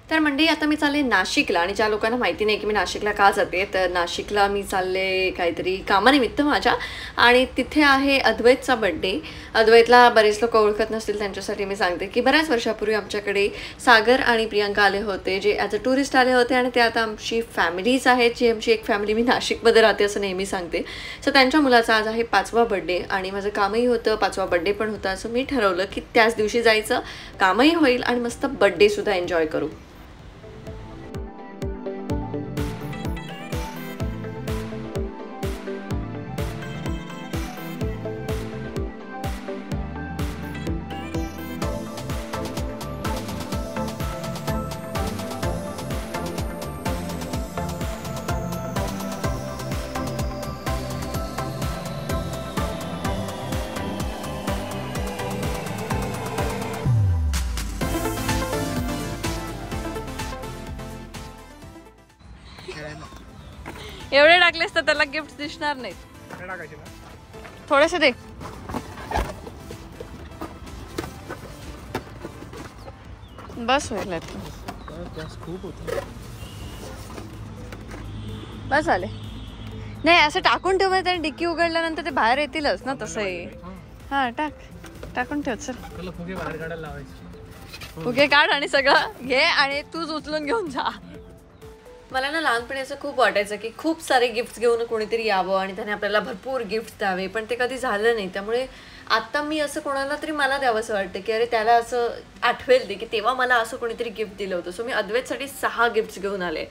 तर मंडळी आता मी चालले नाशिकला, आणि ज्या लोकांना माहिती नाही की मी नाशिकला का जाते, तर नाशिकला मी चालले काहीतरी कामानिमित्त माझ्या, आणि तिथे आहे अद्वैतचा बड्डे. अद्वैतला बरेच लोक ओळखत नसतील त्यांच्यासाठी मी सांगते की बऱ्याच वर्षापूर्वी आमच्याकडे सागर आणि प्रियंका आले होते, जे ॲज अ टुरिस्ट आले होते, आणि ते आता आमची फॅमिलीज आहेत, जी आमची एक फॅमिली. मी नाशिकमध्ये राहते असं नेहमी सांगते. सो त्यांच्या मुलाचा आज आहे 5वा बड्डे, आणि माझं कामही होतं, 5वा बड्डे पण होता. असं मी ठरवलं की त्याच दिवशी जायचं, कामही होईल आणि मस्त बड्डेसुद्धा एन्जॉय करू. एवढे टाकलेस तर त्याला गिफ्ट दिसणार नाही. थोडेसे दे. बस होईल, बस आले. नाही असं टाकून ठेव, म्हणजे त्याने डिक्की उघडल्यानंतर ते बाहेर येतीलच ना. तसं आहे. हा टाकून ठेव. चल फुगे काढ आणि सगळं घे, आणि तूच उचलून घेऊन जा. मला ना लहानपणी असं खूप वाटायचं की खूप सारे गिफ्ट्स घेऊन कोणीतरी यावं आणि त्याने आपल्याला भरपूर गिफ्ट द्यावे, पण ते कधी झालं नाही. त्यामुळे आता मी असं कोणाला तरी मला द्यावं असं वाटतं की अरे त्याला असं आठवेल दे की तेव्हा मला असं कोणीतरी गिफ्ट दिलं होतं. सो मी अद्वैतसाठी 6 गिफ्ट्स घेऊन आले.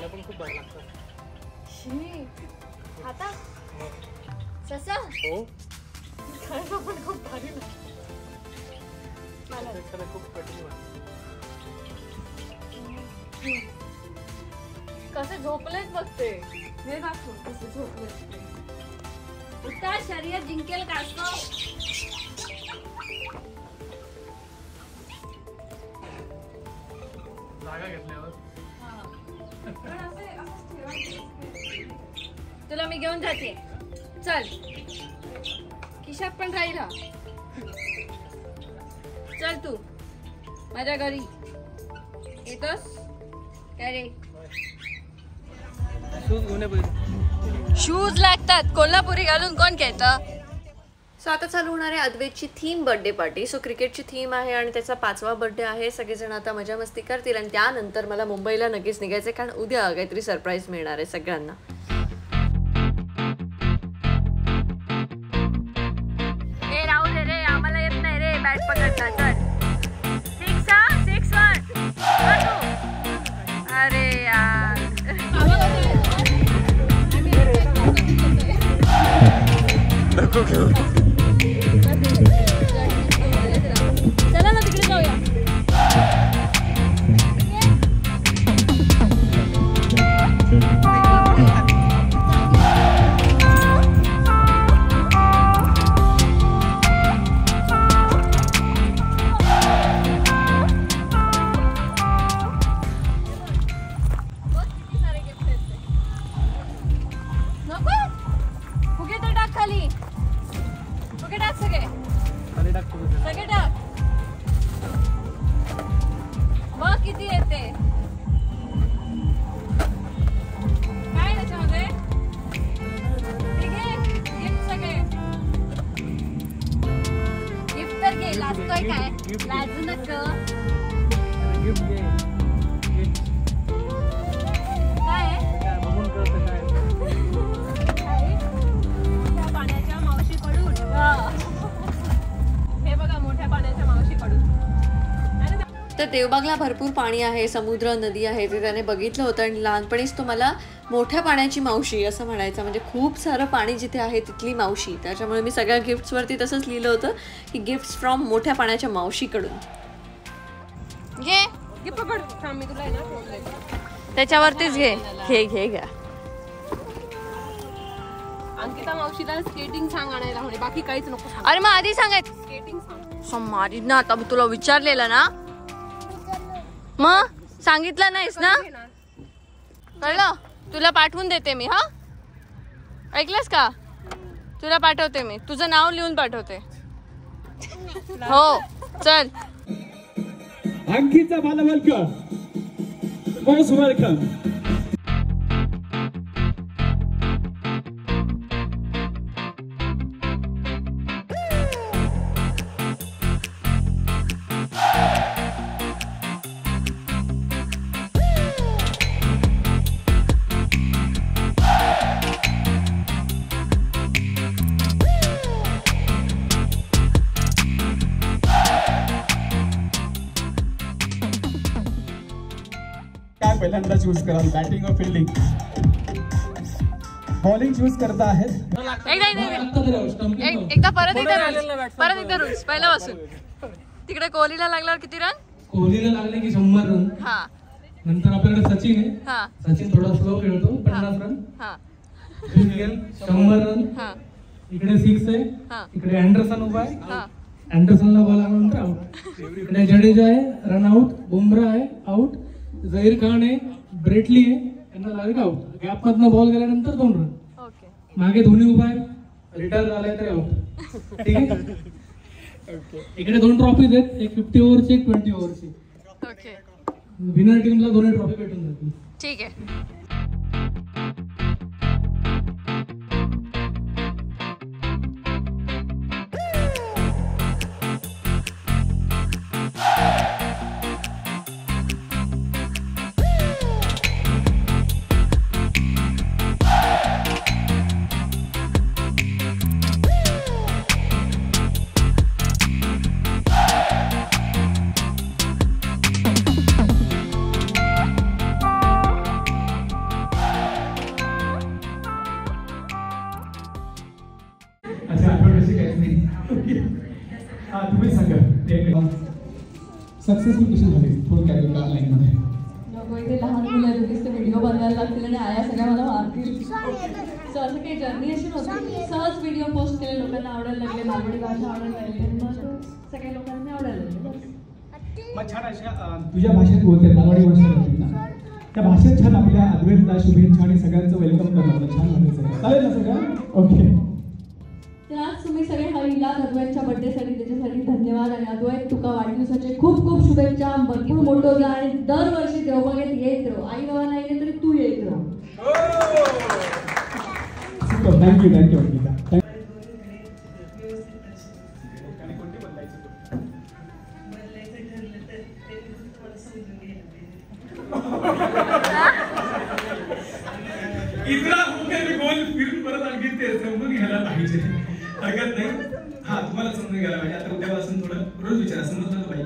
पण खूप भारी लागतं. आता ससा हो खायला पण खूप भारी लागतं. मला खूप कठीण वाटतं. कसे झोपलेत बघते. हे दाखव कसे झोपलेत. उठा, शर्यत जिंकेल कासव. जागा घेतल्यावर तुला मी घेऊन जाते. चल, खिशात पण राहील. चल तू माझ्या घरी येतोस काय रे? शूज लागतात. कोल्हापुरी घालून कोण खेळतं? सो आता चालू होणार आहे अद्वैतची थीम बर्थडे पार्टी. सो क्रिकेटची थीम आहे आणि त्याचा 5वा बर्थडे आहे. सगळेजण आता मजा मस्ती करतील, आणि त्यानंतर मला मुंबईला नक्कीच निघायचं, कारण उद्या काहीतरी सरप्राईज मिळणार आहे सगळ्यांना. हे राहू दे रे, आम्हाला येत नाही रे बॅट पकडता. चल 6-1. अरे यार, चला ना तिकडे जाऊया. किती येते काय त्याच्यामध्ये? गिफ्ट सगळे गिफ्ट तर घे. लाजतोय काय? लाजू नको. काय बघून कळतं काय? त्या पाण्याच्या मावशीकडून तर देवबागला भरपूर पाणी आहे, समुद्र नदी आहे, ते त्याने बघितलं होतं आणि लहानपणीच तो मला मोठ्या पाण्याची मावशी असं म्हणायचा. म्हणजे खूप सारं पाणी जिथे आहे तिथली मावशी. त्याच्यामुळे मी सगळ्या गिफ्ट्सवरती तसंच लिहिलं होतं की गिफ्ट्स फ्रॉम मोठ्या पाण्याच्या मावशीकडून. घे पकड, मी तुला ना त्याच्यावरतीच घे घे घे घ्या. अंकिता मावशीला स्केटिंग सांग आणायला म्हणे, बाकी काहीच नको सांग. अरे मग आधी सांगायचं. स्केटिंग मारी ना, आता तुला विचारलेलं ना, मग सांगितलं नाहीस ना, कळलं? तुला पाठवून देते मी. हा ऐकलंस का? तुला पाठवते मी, तुझं नाव लिहून पाठवते. हो चल. Ankita Balwalkar, most welcome. काय पहिल्यांदा चूज कराल, बॅटिंग और फिल्डिंग? बॉलिंग चूज करता आहे. एकदा परत एकदा रूल्स पहिल्यापासून. तिकडे कोहलीला लागल्यावर किती रन? कोहलीला लागले की 100 रन. हा. नंतर आपल्याकडे सचिन आहे. हा. सचिन थोडा स्लो खेळतो, 50 रन. हा. 100 रन. हा. इकडे 6 आहे. हा. इकडे अँडरसन उभा आहे. हा. अँडरसनला बॉल आल्यानंतर आउट. इकडे जडेजा आहे, रन आउट. बुमराह आहे, आउट. झहीर खान आहे, ब्रेटली आहे, त्यांना डायरेक्ट आउट. गॅप मधनं बॉल गेल्यानंतर 2 रन. ओके. मागे धोनी उभा आहे, रिटायर झालाय तरी आउट. ठीक आहे. इकडे 2 ट्रॉफीज आहेत, एक 50 ओव्हरची, एक 20 ओव्हरची. ओके. विनर टीमला 2 ट्रॉफी भेटून जातील. ठीक आहे. तुम्ही सांगा सक्सेसफुल कशी झाली थोडक्यात एका लाईनमध्ये? नको इथे लहान मुलं आहेत, उगीच ते व्हिडिओ बनवायला लागतील आणि आया सगळ्या मला मारतील. सो असं काही जर्नी अशी नव्हती. सहज व्हिडिओ पोस्ट केले, लोकांना आवडायला लागले, मालवणी भाषा आवडायला लागली, मग सगळ्या लोकांना आवडायला लागले. मग छान अशा तुझ्या भाषेत बोलते, मालवणी भाषा बोलते ना, त्या भाषेत छान आपल्या अद्वैतला शुभेच्छा आणि सगळ्यांचं वेलकम करणं छान वाटायचं. चालेल ना सगळं? ओके. त्याच तुम्ही सगळे हरीला अद्वैतच्या बर्थडेसाठी त्याच्यासाठी धन्यवाद. आणि अद्वैत तुका वाढदिवसाचे खूप खूप शुभेच्छा. भरपूर मोठं जा आणि दरवर्षी देवबागेत येत राहो. आई बाबा नाही गेले तरी तू येत राहो. Thank you thank you Ankita. इतना गोल फिरून परत आणखी ते समजून घ्यायला पाहिजे. हरकत नाही. हा तुम्हाला समजून घ्यायला पाहिजे. आता उद्यापासून थोडं रोज विचारा, समजलं पाहिजे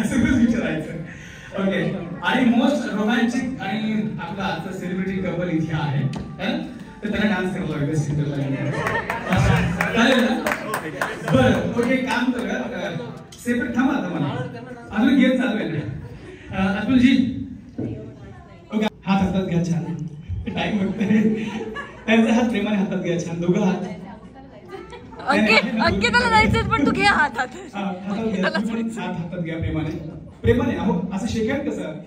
असं रोज विचारायचं. ओके. आणि मोस्ट रोमॅन्टिक आणि आपला आजचा सेलिब्रिटी कपल इथे आहे, तर त्यांना डान्स करायला लागेल सिंगल लाईन. चालेल ना? बरं ओके. काम करा, सेपरेट थांबा आता, मला अजून गेम चालू आहे. अतुलजी ओके, हात हातात घ्या. छान टाइम बघते. त्यांचा हात प्रेमाने हातात घ्या. छान दोघं हात. अंकिताला जायचं पण तू घे हातात. हातात घ्या प्रेमाने. प्रेमाने अहो असं शेकायला कसं?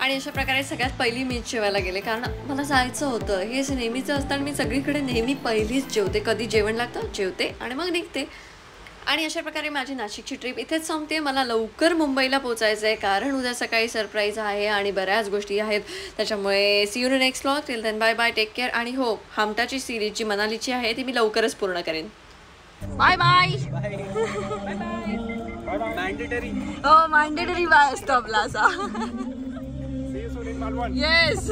आणि अशा प्रकारे सगळ्यात पहिली मीच जेवायला गेले, कारण मला जायचं होतं. हे नेहमीचं असतं आणि मी सगळीकडे नेहमी पहिलीच जेवते. कधी जेवण लागतं जेवते आणि मग निघते. आणि अशा प्रकारे माझी नाशिकची ट्रिप इथेच संपते. मला लवकर मुंबईला पोचायचं आहे कारण उद्या सकाळी सरप्राईज आहे आणि बऱ्याच गोष्टी आहेत. त्याच्यामुळे see you in next vlog. Till then bye bye, take care. आणि हो, हमटाची सिरीज जी मनालीची आहे ती मी लवकरच पूर्ण करेन. Bye bye. मॅन्डेटरी बाय असतो आपला असा. येस.